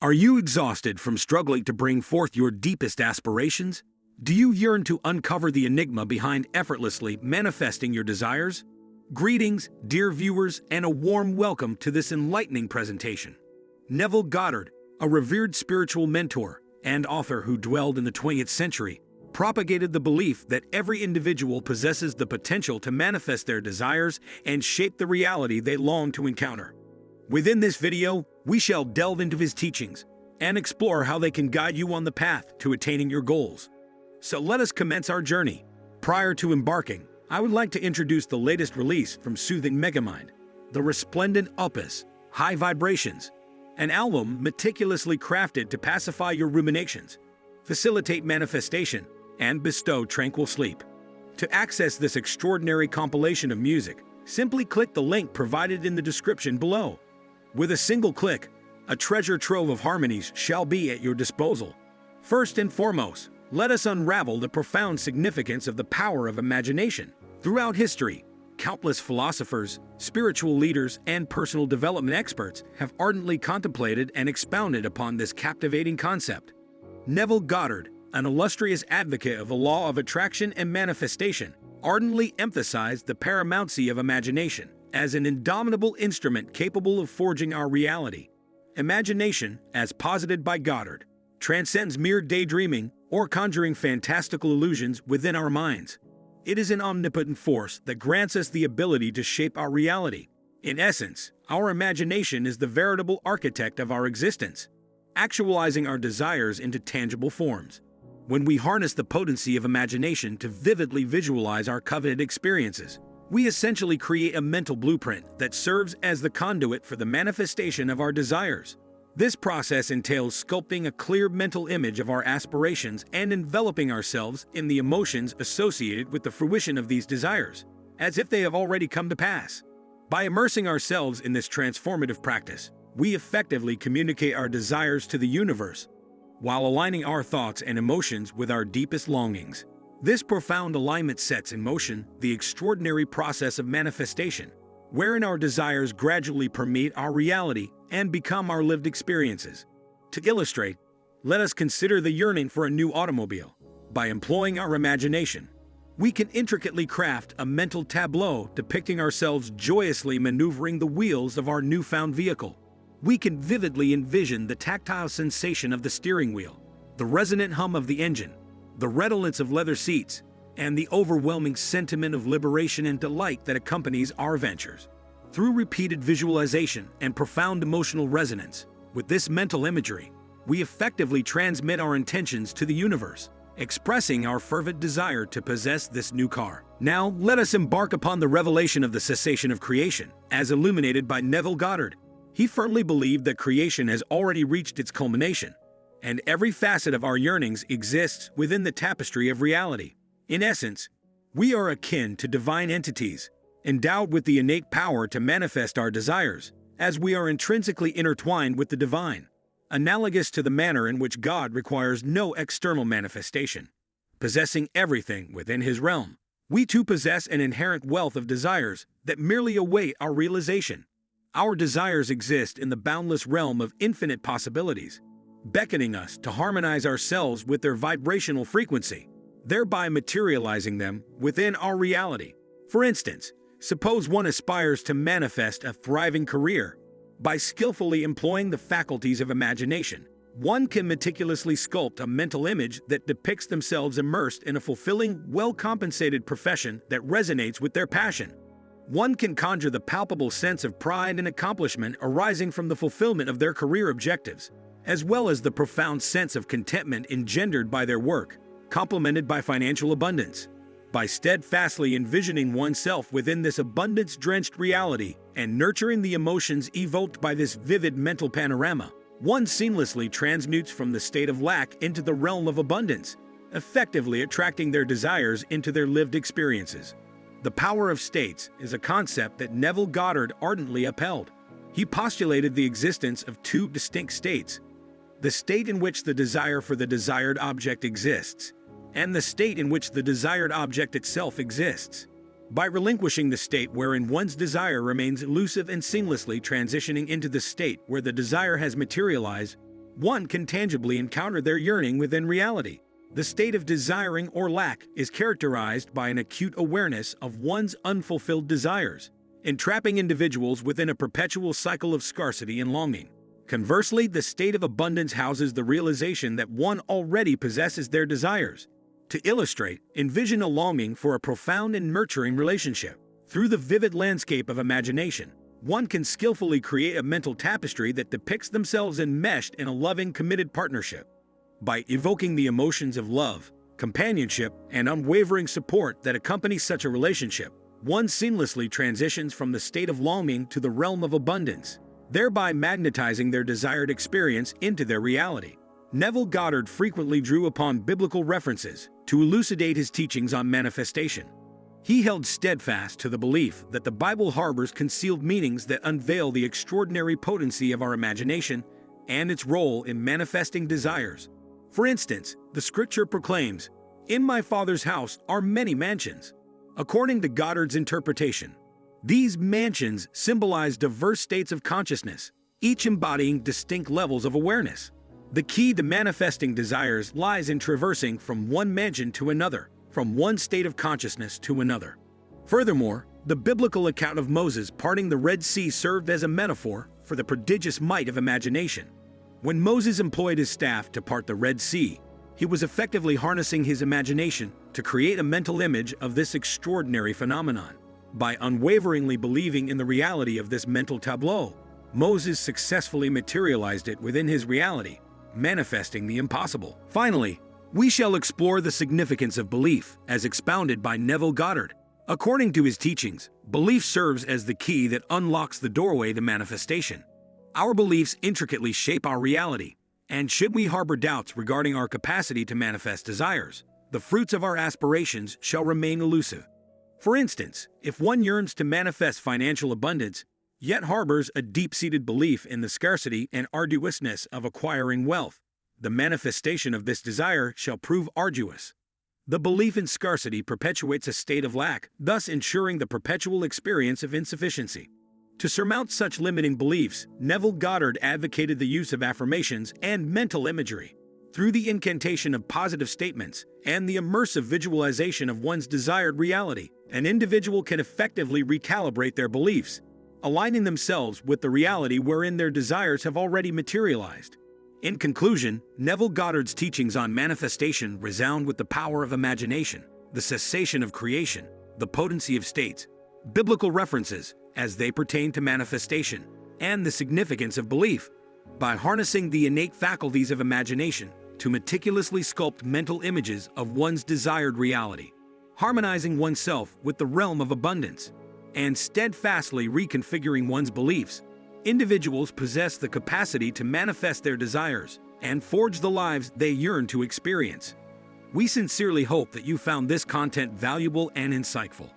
Are you exhausted from struggling to bring forth your deepest aspirations? Do you yearn to uncover the enigma behind effortlessly manifesting your desires? Greetings, dear viewers, and a warm welcome to this enlightening presentation. Neville Goddard, a revered spiritual mentor and author who dwelled in the 20th century, propagated the belief that every individual possesses the potential to manifest their desires and shape the reality they long to encounter. Within this video, we shall delve into his teachings and explore how they can guide you on the path to attaining your goals. So let us commence our journey. Prior to embarking, I would like to introduce the latest release from Soothing Megamind, the resplendent opus, High Vibrations, an album meticulously crafted to pacify your ruminations, facilitate manifestation, and bestow tranquil sleep. To access this extraordinary compilation of music, simply click the link provided in the description below. With a single click, a treasure trove of harmonies shall be at your disposal. First and foremost, let us unravel the profound significance of the power of imagination. Throughout history, countless philosophers, spiritual leaders, and personal development experts have ardently contemplated and expounded upon this captivating concept. Neville Goddard, an illustrious advocate of the law of attraction and manifestation, ardently emphasized the paramountcy of imagination as an indomitable instrument capable of forging our reality. Imagination, as posited by Goddard, transcends mere daydreaming or conjuring fantastical illusions within our minds. It is an omnipotent force that grants us the ability to shape our reality. In essence, our imagination is the veritable architect of our existence, actualizing our desires into tangible forms. When we harness the potency of imagination to vividly visualize our coveted experiences, we essentially create a mental blueprint that serves as the conduit for the manifestation of our desires. This process entails sculpting a clear mental image of our aspirations and enveloping ourselves in the emotions associated with the fruition of these desires, as if they have already come to pass. By immersing ourselves in this transformative practice, we effectively communicate our desires to the universe, while aligning our thoughts and emotions with our deepest longings. This profound alignment sets in motion the extraordinary process of manifestation, wherein our desires gradually permeate our reality and become our lived experiences. To illustrate, let us consider the yearning for a new automobile. By employing our imagination, we can intricately craft a mental tableau depicting ourselves joyously maneuvering the wheels of our newfound vehicle. We can vividly envision the tactile sensation of the steering wheel, the resonant hum of the engine, the redolence of leather seats, and the overwhelming sentiment of liberation and delight that accompanies our ventures. Through repeated visualization and profound emotional resonance with this mental imagery, we effectively transmit our intentions to the universe, expressing our fervent desire to possess this new car. Now, let us embark upon the revelation of the cessation of creation, as illuminated by Neville Goddard. He firmly believed that creation has already reached its culmination, and every facet of our yearnings exists within the tapestry of reality. In essence, we are akin to divine entities, endowed with the innate power to manifest our desires, as we are intrinsically intertwined with the divine, analogous to the manner in which God requires no external manifestation. Possessing everything within his realm, we too possess an inherent wealth of desires that merely await our realization. Our desires exist in the boundless realm of infinite possibilities, beckoning us to harmonize ourselves with their vibrational frequency, thereby materializing them within our reality. For instance, suppose one aspires to manifest a thriving career. By skillfully employing the faculties of imagination, one can meticulously sculpt a mental image that depicts themselves immersed in a fulfilling, well-compensated profession that resonates with their passion. One can conjure the palpable sense of pride and accomplishment arising from the fulfillment of their career objectives, as well as the profound sense of contentment engendered by their work, complemented by financial abundance. By steadfastly envisioning oneself within this abundance-drenched reality and nurturing the emotions evoked by this vivid mental panorama, one seamlessly transmutes from the state of lack into the realm of abundance, effectively attracting their desires into their lived experiences. The power of states is a concept that Neville Goddard ardently upheld. He postulated the existence of two distinct states: the state in which the desire for the desired object exists, and the state in which the desired object itself exists. By relinquishing the state wherein one's desire remains elusive and seamlessly transitioning into the state where the desire has materialized, one can tangibly encounter their yearning within reality. The state of desiring or lack is characterized by an acute awareness of one's unfulfilled desires, entrapping individuals within a perpetual cycle of scarcity and longing. Conversely, the state of abundance houses the realization that one already possesses their desires. To illustrate, envision a longing for a profound and nurturing relationship. Through the vivid landscape of imagination, one can skillfully create a mental tapestry that depicts themselves enmeshed in a loving, committed partnership. By evoking the emotions of love, companionship, and unwavering support that accompany such a relationship, one seamlessly transitions from the state of longing to the realm of abundance, thereby magnetizing their desired experience into their reality. Neville Goddard frequently drew upon biblical references to elucidate his teachings on manifestation. He held steadfast to the belief that the Bible harbors concealed meanings that unveil the extraordinary potency of our imagination and its role in manifesting desires. For instance, the scripture proclaims, "In my Father's house are many mansions." According to Goddard's interpretation, these mansions symbolize diverse states of consciousness, each embodying distinct levels of awareness. The key to manifesting desires lies in traversing from one mansion to another, from one state of consciousness to another. Furthermore, the biblical account of Moses parting the Red Sea served as a metaphor for the prodigious might of imagination. When Moses employed his staff to part the Red Sea, he was effectively harnessing his imagination to create a mental image of this extraordinary phenomenon. By unwaveringly believing in the reality of this mental tableau, Moses successfully materialized it within his reality, manifesting the impossible. Finally, we shall explore the significance of belief as expounded by Neville Goddard. According to his teachings, belief serves as the key that unlocks the doorway to manifestation. Our beliefs intricately shape our reality, and should we harbor doubts regarding our capacity to manifest desires, the fruits of our aspirations shall remain elusive. For instance, if one yearns to manifest financial abundance, yet harbors a deep-seated belief in the scarcity and arduousness of acquiring wealth, the manifestation of this desire shall prove arduous. The belief in scarcity perpetuates a state of lack, thus ensuring the perpetual experience of insufficiency. To surmount such limiting beliefs, Neville Goddard advocated the use of affirmations and mental imagery. Through the incantation of positive statements and the immersive visualization of one's desired reality, an individual can effectively recalibrate their beliefs, aligning themselves with the reality wherein their desires have already materialized. In conclusion, Neville Goddard's teachings on manifestation resound with the power of imagination, the cessation of creation, the potency of states, biblical references as they pertain to manifestation, and the significance of belief. By harnessing the innate faculties of imagination to meticulously sculpt mental images of one's desired reality, harmonizing oneself with the realm of abundance, and steadfastly reconfiguring one's beliefs, individuals possess the capacity to manifest their desires and forge the lives they yearn to experience. We sincerely hope that you found this content valuable and insightful.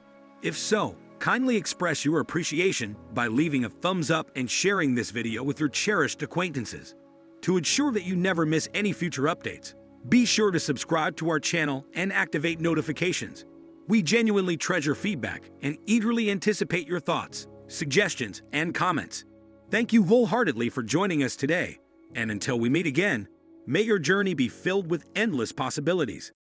If so, kindly express your appreciation by leaving a thumbs up and sharing this video with your cherished acquaintances. To ensure that you never miss any future updates, be sure to subscribe to our channel and activate notifications. We genuinely treasure feedback and eagerly anticipate your thoughts, suggestions, and comments. Thank you wholeheartedly for joining us today, and until we meet again, may your journey be filled with endless possibilities.